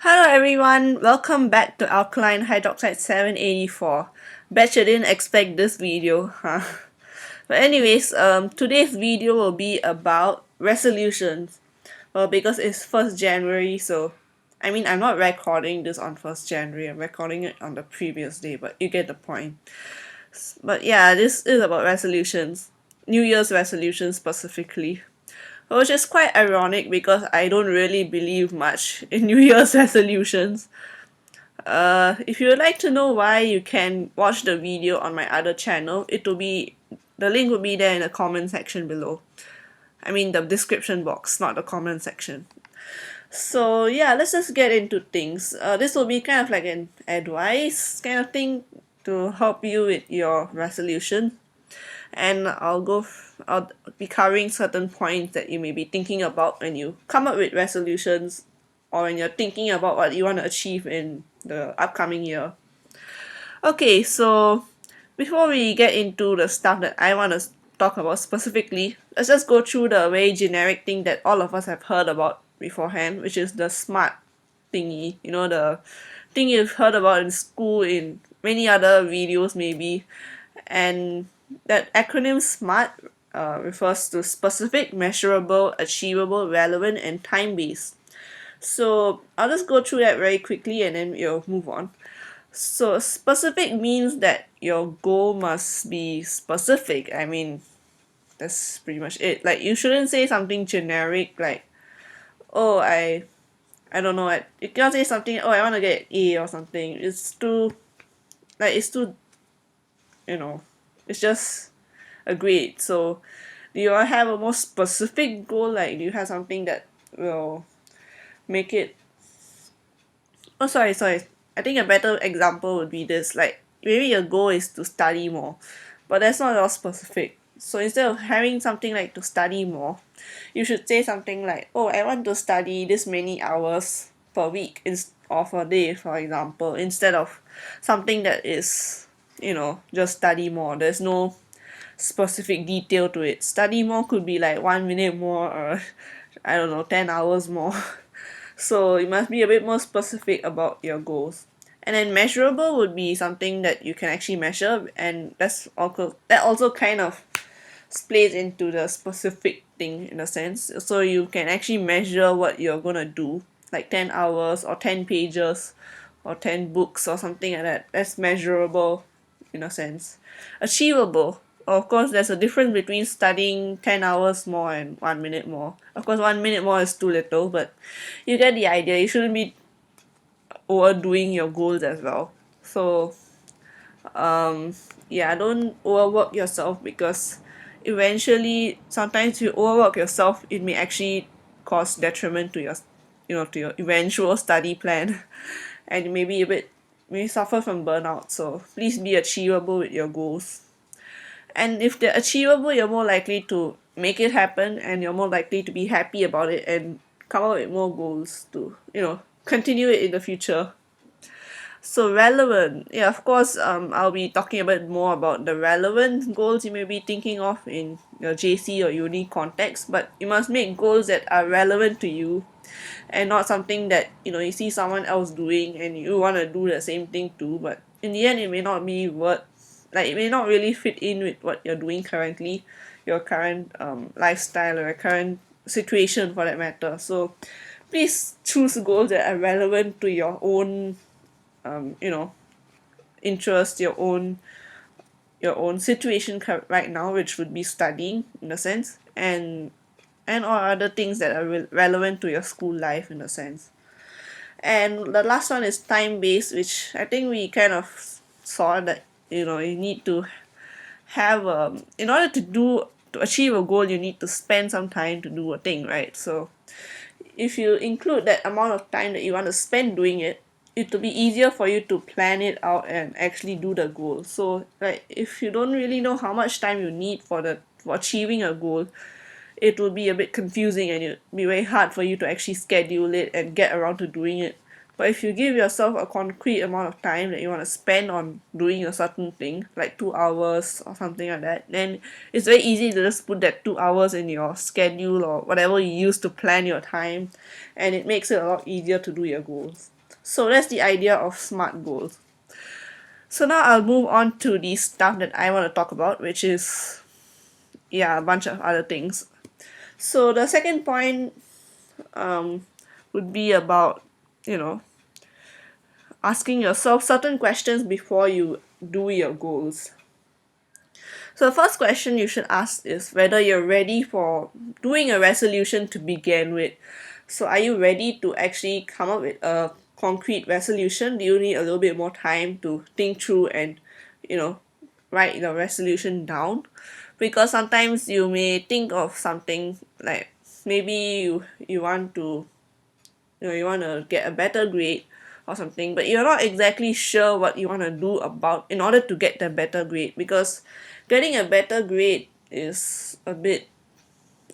Hello everyone, welcome back to Alkaline Hydroxide 784. Bet you didn't expect this video, huh? But anyways, today's video will be about resolutions. Well, because it's 1st January, so I'm not recording this on 1st January, I'm recording it on the previous day, but you get the point. But yeah, this is about resolutions. New Year's resolutions specifically. Which is quite ironic because I don't really believe much in New Year's resolutions. If you would like to know why, you can watch the video on my other channel. The link will be there in the comment section below. I mean the description box, not the comment section. So yeah, let's just get into things. This will be kind of like an advice kind of thing to help you with your resolution, and I'll be covering certain points that you may be thinking about when you come up with resolutions or when you're thinking about what you want to achieve in the upcoming year. Okay, so before we get into the stuff that I want to talk about specifically, let's just go through the very generic thing that all of us have heard about beforehand, which is the SMART thingy. You know, the thing you've heard about in school, in many other videos maybe. And that acronym SMART refers to specific, measurable, achievable, relevant, and time-based. So I'll just go through that very quickly and then we'll move on. So specific means that your goal must be specific. I mean, that's pretty much it. Like, you shouldn't say something generic like, oh, I don't know, you cannot say something, oh, I want to get A or something. It's too, you know, it's just a grade. So do you have a more specific goal? Like, do you have something that will make it, oh, sorry, I think a better example would be this, like maybe your goal is to study more, but that's not all specific. So instead of having something like to study more, you should say something like, oh, I want to study this many hours per week or per day, for example, instead of something that is, just study more. There's no specific detail to it. Study more could be like 1 minute more, or I don't know, 10 hours more. So you must be a bit more specific about your goals. And then measurable would be something that you can actually measure, and that also kind of plays into the specific thing in a sense. So you can actually measure what you're gonna do, like 10 hours or 10 pages or 10 books or something like that. That's measurable in a sense. Achievable. Of course, there's a difference between studying 10 hours more and 1 minute more. Of course, 1 minute more is too little, but you get the idea. You shouldn't be overdoing your goals as well. So, yeah, don't overwork yourself, because eventually, sometimes you overwork yourself, it may actually cause detriment to your eventual study plan, and maybe may suffer from burnout. So please be achievable with your goals. And if they're achievable, you're more likely to make it happen, and you're more likely to be happy about it and come up with more goals to, continue it in the future. So relevant, yeah, of course, I'll be talking a bit more about the relevant goals you may be thinking of in your JC or uni context, but you must make goals that are relevant to you, and not something that you see someone else doing and you want to do the same thing too, but in the end it may not be it may not really fit in with what you're doing currently, your current lifestyle or your current situation for that matter. So please choose goals that are relevant to your own um, you know interest, your own situation right now, which would be studying in a sense, and or other things that are relevant to your school life in a sense. And the last one is time based, which I think we kind of saw that you need to have in order to achieve a goal, you need to spend some time to do a thing, right? So if you include that amount of time that you want to spend doing it, it will be easier for you to plan it out and actually do the goal. So like, if you don't really know how much time you need for achieving a goal, it will be a bit confusing, and it will be very hard for you to actually schedule it and get around to doing it But if you give yourself a concrete amount of time that you want to spend on doing a certain thing, like 2 hours or something like that, then it's very easy to just put that 2 hours in your schedule or whatever you use to plan your time, and it makes it a lot easier to do your goals. So that's the idea of SMART goals. So now I'll move on to the stuff that I want to talk about, which is, yeah, a bunch of other things. So the second point would be about, you know, asking yourself certain questions before you do your goals. So the first question you should ask is whether you're ready for doing a resolution to begin with. So are you ready to actually come up with a concrete resolution? Do you need a little bit more time to think through and, you know, write the resolution down? Because sometimes you may think of something like maybe you want to, you want to get a better grade or something, but you're not exactly sure what you want to do about in order to get the better grade, because getting a better grade is a bit,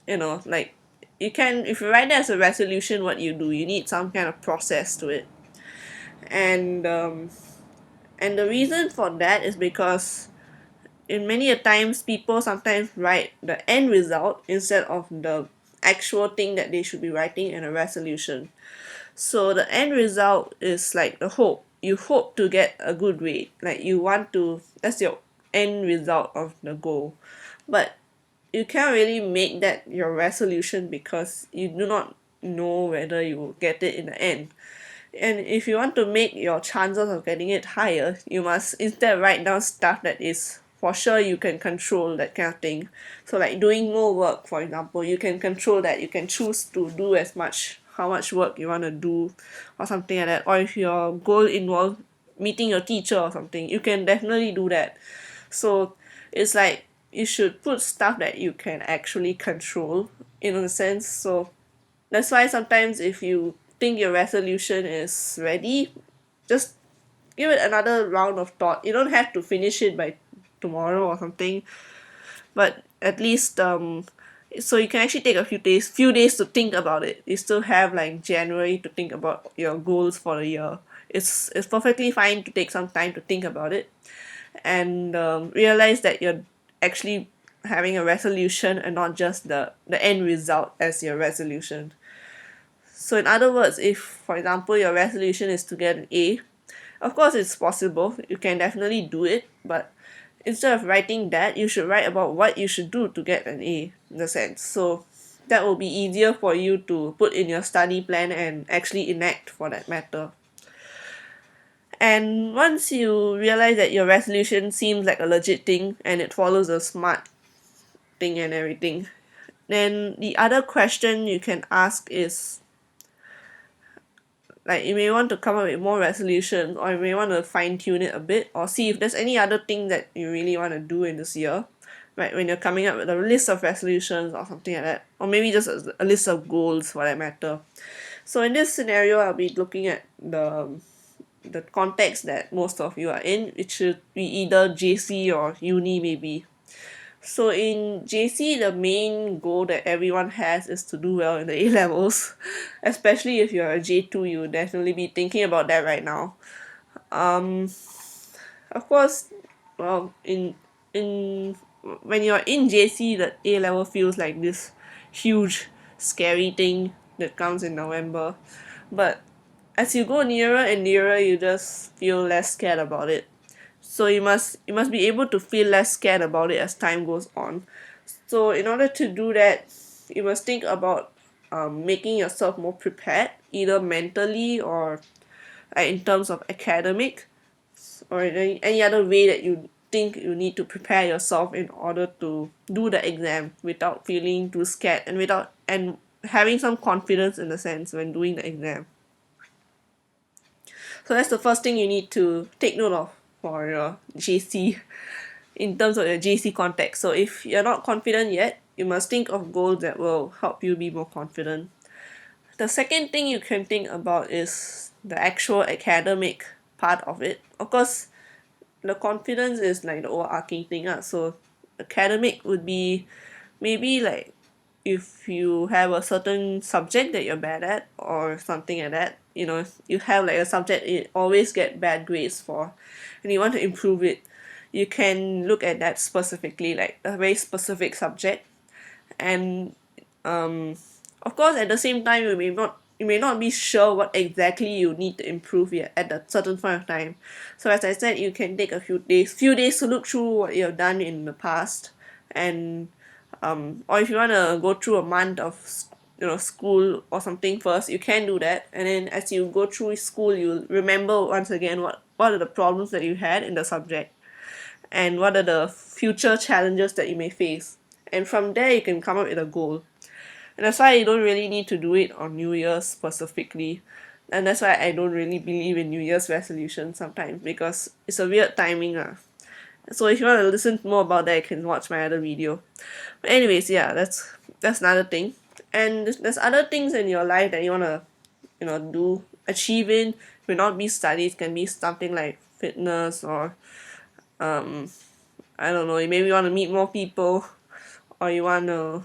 like, you can, if you write that as a resolution, what you do, you need some kind of process to it. And the reason for that is because in many a times people sometimes write the end result instead of the actual thing that they should be writing in a resolution. So the end result is like the hope. You hope to get a good grade. Like you want to, that's your end result of the goal. But you can't really make that your resolution because you do not know whether you will get it in the end. And if you want to make your chances of getting it higher, you must instead write down stuff that is for sure you can control, that kind of thing. So like doing more work, for example, you can control that. You can choose to do as much, how much work you want to do or something like that. Or if your goal involves meeting your teacher or something, you can definitely do that. So it's like you should put stuff that you can actually control in a sense. So that's why sometimes if you think your resolution is ready, just give it another round of thought. You don't have to finish it by tomorrow or something, but at least so you can actually take a few days to think about it. You still have like January to think about your goals for the year. It's perfectly fine to take some time to think about it and realize that you're actually having a resolution and not just the end result as your resolution. So in other words, if for example your resolution is to get an A, of course it's possible, you can definitely do it, but instead of writing that, you should write about what you should do to get an A in the sense. So that will be easier for you to put in your study plan and actually enact for that matter. And once you realize that your resolution seems like a legit thing and it follows a smart thing and everything, then the other question you can ask is, like, you may want to come up with more resolution, or you may want to fine tune it a bit, or see if there's any other thing that you really want to do in this year, right? When you're coming up with a list of resolutions or something like that, or maybe just a list of goals for that matter. So in this scenario, I'll be looking at the context that most of you are in. It should be either JC or uni maybe. So in JC, the main goal that everyone has is to do well in the A levels. Especially if you're a J2, you would definitely be thinking about that right now. Um, of course, well, in when you're in JC, the A level feels like this huge, scary thing that comes in November. But as you go nearer and nearer, you just feel less scared about it. So you must be able to feel less scared about it as time goes on. So in order to do that, you must think about making yourself more prepared, either mentally or in terms of academic, or in any other way that you think you need to prepare yourself in order to do the exam without feeling too scared and having some confidence in the sense when doing the exam. So that's the first thing you need to take note of for your JC in terms of your JC context. So if you're not confident yet, you must think of goals that will help you be more confident. The second thing you can think about is the actual academic part of it. Of course, the confidence is like the overarching thing. So academic would be maybe like if you have a certain subject that you're bad at or something like that, you have like a subject you always get bad grades for, and you want to improve it, you can look at that specifically, like a very specific subject. And of course at the same time you may not be sure what exactly you need to improve yet at a certain point of time. So as I said, you can take a few days to look through what you have done in the past. And or if you want to go through a month of school or something first, you can do that. And then as you go through school, you'll remember once again what are the problems that you had in the subject, and what are the future challenges that you may face. And from there you can come up with a goal. And that's why you don't really need to do it on New Year's specifically. And that's why I don't really believe in New Year's resolution sometimes, because it's a weird timing. So if you want to listen more about that, you can watch my other video. But anyways, yeah, that's another thing. And there's other things in your life that you want to do, achieve in. It may not be studies, can be something like fitness, or I don't know, you maybe want to meet more people, or you want to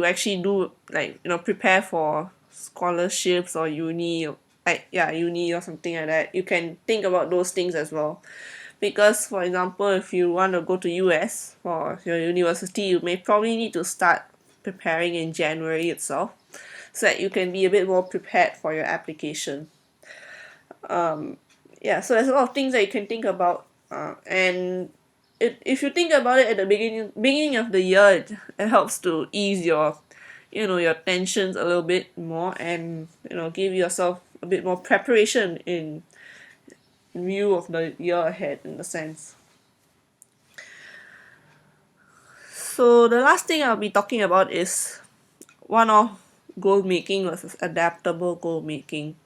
actually do, like, prepare for scholarships or uni, like, yeah, uni or something like that. You can think about those things as well. Because for example, if you want to go to US for your university, you may probably need to start preparing in January itself, so that you can be a bit more prepared for your application. Yeah, so there's a lot of things that you can think about, and if you think about it at the beginning of the year, it helps to ease your tensions a little bit more, and give yourself a bit more preparation in view of the year ahead, in a sense. So the last thing I'll be talking about is one-off goal making versus adaptable goal making.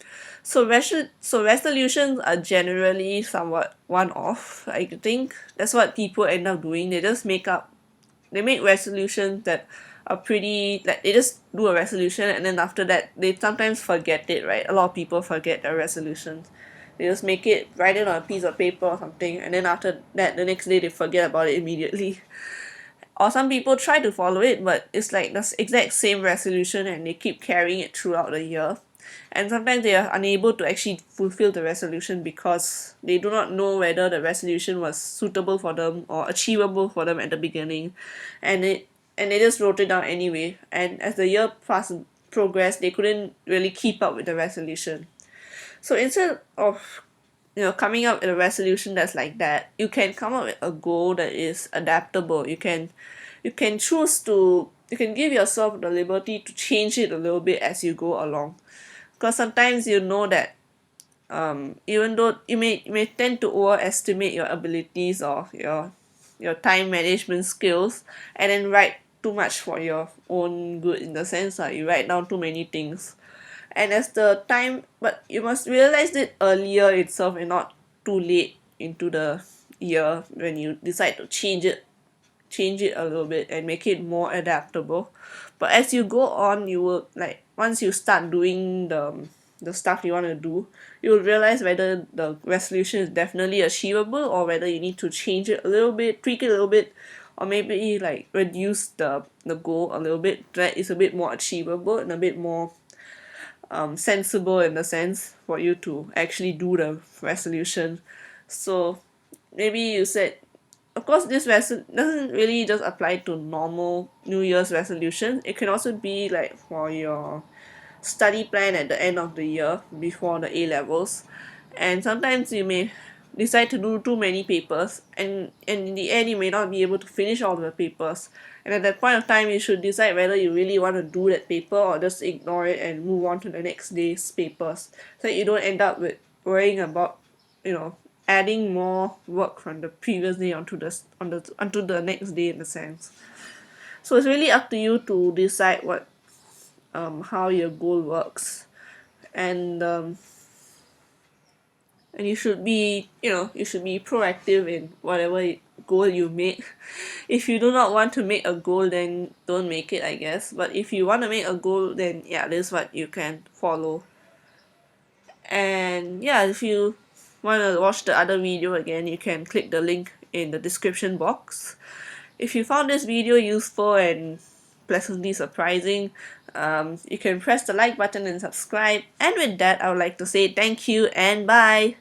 So resolutions are generally somewhat one-off. I think that's what people end up doing. They make resolutions that are pretty, like, they just do a resolution, and then after that they sometimes forget it, right? A lot of people forget their resolutions. They just write it on a piece of paper or something, and then after that the next day they forget about it immediately. Or some people try to follow it, but it's like the exact same resolution, and they keep carrying it throughout the year. And sometimes they are unable to actually fulfill the resolution because they do not know whether the resolution was suitable for them or achievable for them at the beginning. And they just wrote it down anyway. And as the year progressed, they couldn't really keep up with the resolution. So instead of coming up with a resolution that's like that, you can come up with a goal that is adaptable. You can give yourself the liberty to change it a little bit as you go along, because sometimes that even though you may tend to overestimate your abilities or your time management skills, and then write too much for your own good, in the sense that you write down too many things. And as the time but you must realize it earlier itself, and not too late into the year, when you decide to change it a little bit and make it more adaptable. But as you go on, you will, like, once you start doing the stuff you want to do, you will realize whether the resolution is definitely achievable, or whether you need to change it a little bit, tweak it a little bit, or maybe like reduce the goal a little bit, that is a bit more achievable and a bit more sensible, in the sense for you to actually do the resolution. So maybe you said, of course, this doesn't really just apply to normal New Year's resolution. It can also be like for your study plan at the end of the year before the A levels. And sometimes you may decide to do too many papers, and in the end you may not be able to finish all the papers. And at that point of time, you should decide whether you really want to do that paper, or just ignore it and move on to the next day's papers, so that you don't end up with worrying about adding more work from the previous day onto the next day, in a sense. So it's really up to you to decide how your goal works. And you should be proactive in whatever goal you make. If you do not want to make a goal, then don't make it, I guess. But if you want to make a goal, then yeah, this is what you can follow. And yeah, if you want to watch the other video again, you can click the link in the description box. If you found this video useful and pleasantly surprising, you can press the like button and subscribe. And with that, I would like to say thank you and bye.